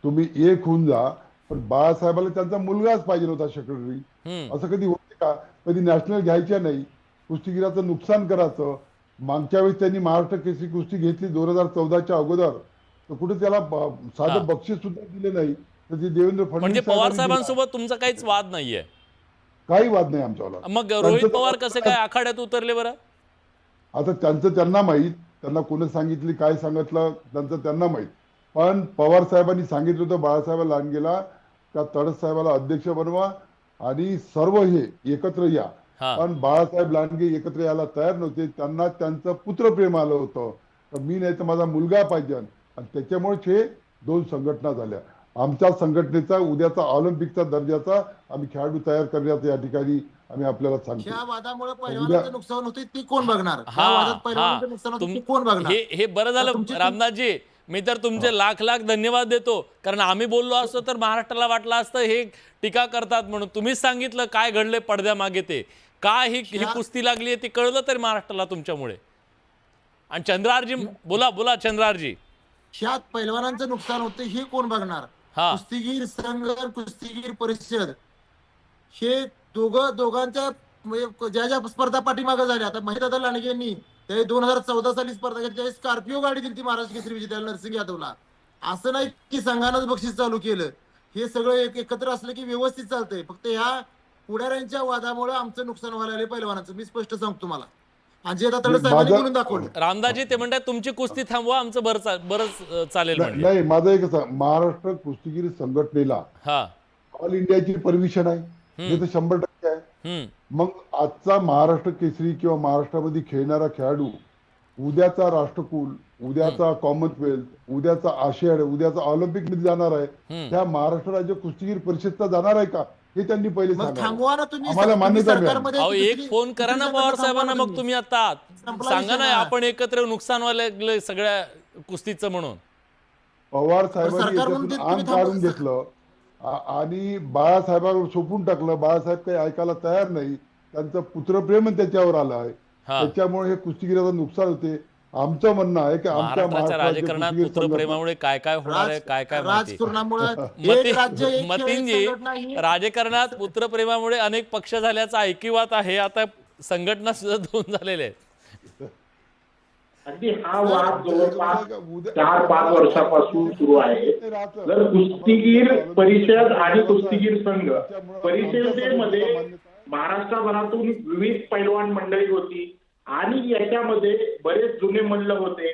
तुम्ही एक होऊन जा. पण बाळासाहेबाला त्यांचा मुलगाच पाहिजे होता सेक्रेटरी. असं कधी होते का? कधी नॅशनल घ्यायच्या नाही, कुस्तीगीराचं नुकसान करायचं. मागच्या वेळेस त्यांनी महाराष्ट्र केसरी कुस्ती घेतली 2014च्या अगोदर, तर कुठे त्याला साधं बक्षीस सुद्धा दिले नाही. तर ते देवेंद्र म्हणजे फडणवीस पवार साहेबांनी साहेबांसोबत तुमचा काहीच वाद नाहीये. दिला. काही वाद नाही आमच्याला. मग रोहित पवार कसे काय आखाड्यात उतरले बरं? आता त्यांचं त्यांना माहीत, त्यांना कोणी सांगितली काय सांगितलं त्यांचं त्यांना माहीत. पण पवार साहेबांनी सांगितलं होतं बाळासाहेब लांडगेला का तडस साहेबाला अध्यक्ष बनवा आणि सर्व हे एकत्र या. पण बाळासाहेब लांडगे एकत्र यायला तयार नव्हते. त्यांना त्यांचं पुत्रप्रेम आलं होतं, तर मी नाही तर माझा मुलगा पाहिजे. आणि त्याच्यामुळेच हे 2 संघटना झाल्या. आमच्या संघटनेचा उद्याचा ऑलिम्पिकचा दर्जाचा आम्ही खेळाडू तयार करण्याचं या ठिकाणी आम्ही आपल्याला सांगतो. ह्या वादामुळे पैलवानाचं नुकसान होते ते कोण बघणार? ह्या वादात पैलवानाचं नुकसान होते ते कोण बघणार? हे बरं झालं रामनाथजी, मी तर तुमचे लाख धन्यवाद देतो. कारण आम्ही बोललो असतो तर महाराष्ट्राला वाटलं असतं हे टीका करतात म्हणून. तुम्हीच सांगितलं काय घडले पडद्यामागे, ते काय ही कुस्ती लागली आहे ते कळलं तरी महाराष्ट्राला तुमच्यामुळे. आणि चंद्रारजी बोला चंद्रारजी. ह्यात पैलवानांचं नुकसान होतं हे कोण बघणार? कुस्तीगीर संघ, कुस्तीगीर परिषद हे दोघांच्या म्हणजे ज्या स्पर्धा पाठीमागे झाल्या. आता महिदादा लांडगे यांनी ते 2014 साली स्पर्धा घेतली, स्कॉर्पिओ गाडी दिली ती महाराष्ट्र केसरी विजेत्याला नरसिंग यादवला. असं नाही की संघानंच बक्षीस चालू केलं. हे सगळं एकत्र असलं की व्यवस्थित चालतंय. फक्त ह्या पुढाऱ्यांच्या वादामुळे आमचं नुकसान व्हायला लागलं पैलवानाचं. मी स्पष्ट सांगतो तुम्हाला. आणि जे आता साहेबांनी बोलून दाखवलं. रामदासजी ते म्हणतात तुमची कुस्ती थांबवा, आमचं बरंच चालेल. नाही, माझं एक महाराष्ट्र कुस्तीगीर संघटनेला ऑल इंडियाची परमिशन आहे, जे तर 100% आहे. मग आजचा महाराष्ट्र केसरी किंवा महाराष्ट्रामध्ये खेळणारा खेळाडू उद्याचा राष्ट्रकुल, उद्याचा कॉमनवेल्थ, उद्याचा आशियाड, उद्याचा ऑलिम्पिक मध्ये जाणार आहे, त्या महाराष्ट्र राज्य कुस्तीगीर परिषदचा जाणार आहे का हे त्यांनी पहिले थांबवा ना तुम्ही. आम्हाला मान्यता एक फोन करा ना पवार साहेबांना. मग तुम्ही आता सांगा ना आपण एकत्र नुकसान व्हायला सगळ्या कुस्तीचं म्हणून. पवार साहेबांनी अंग काढून घेतलं आणि बाळासाहेबांवर सोपून टाकलं. बाळासाहेब काही ऐकायला तयार नाही. त्यांचं पुत्रप्रेम त्याच्यावर आलं आहे. त्याच्यामुळे हे कुस्तीगीराचं नुकसान होते. आमचं म्हणणं आहे की आमच्या महाराष्ट्राच्या राजकारणात पुत्रप्रेमामुळे काय होणार आहे, काय मतीनजी, राजकारणात पुत्रप्रेमामुळे अनेक पक्ष झाल्याचा ऐकिवात आहे. आता संघटना सुद्धा 2 झालेल्या आहेत. अगदी हा वाद जवळपास 4-5 वर्षापासून सुरू आहे. जर कुस्तीगीर परिषद आणि कुस्तीगीर संघ परिषदेमध्ये महाराष्ट्रभरातून विविध पैलवान मंडळी होती आणि याच्यामध्ये बरेच जुने मल्ल होते.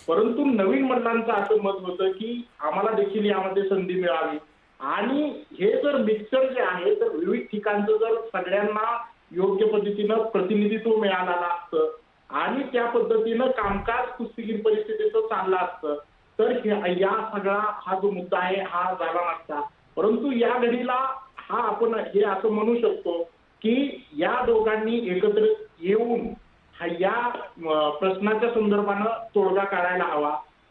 परंतु नवीन मल्लांचं असं मत होतं की आम्हाला देखील यामध्ये संधी मिळावी. आणि हे जर मिक्सर जे आहे तर विविध ठिकाणचं जर सगळ्यांना योग्य पद्धतीनं प्रतिनिधित्व मिळालेलं असतं आणि त्या पद्धतीनं कामकाज कुस्तीगीर परिषदेचं चाललं असतं तर या सगळा हा जो मुद्दा आहे हा झाला नसता. परंतु या घडीला हा आपण हे असं म्हणू शकतो की या दोघांनी एकत्र येऊन या प्रश्नाच्या संदर्भानं तोडगा काढायला हवा.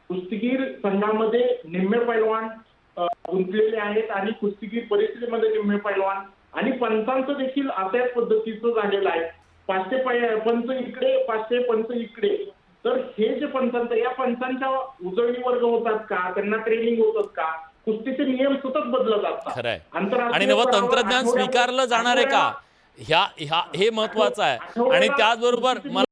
कुस्तीगीर संघामध्ये निम्मे पैलवान गुंतलेले आहेत आणि कुस्तीगीर परिषदेमध्ये निम्मे पैलवान आणि पंचांचं देखील अशाच पद्धतीचं झालेलं आहे. 500 पंच इकडे, 500 पंच इकडे. तर हे जे पंचांचं, या पंचांच्या उजळणी वर्ग होतात का, त्यांना ट्रेनिंग होतात का, कुस्तीचे नियम सतत बदलत असतात. आणि नवं तंत्रज्ञान स्वीकारलं जाणार आहे का, हे महत्वाचं आहे. आणि त्याचबरोबर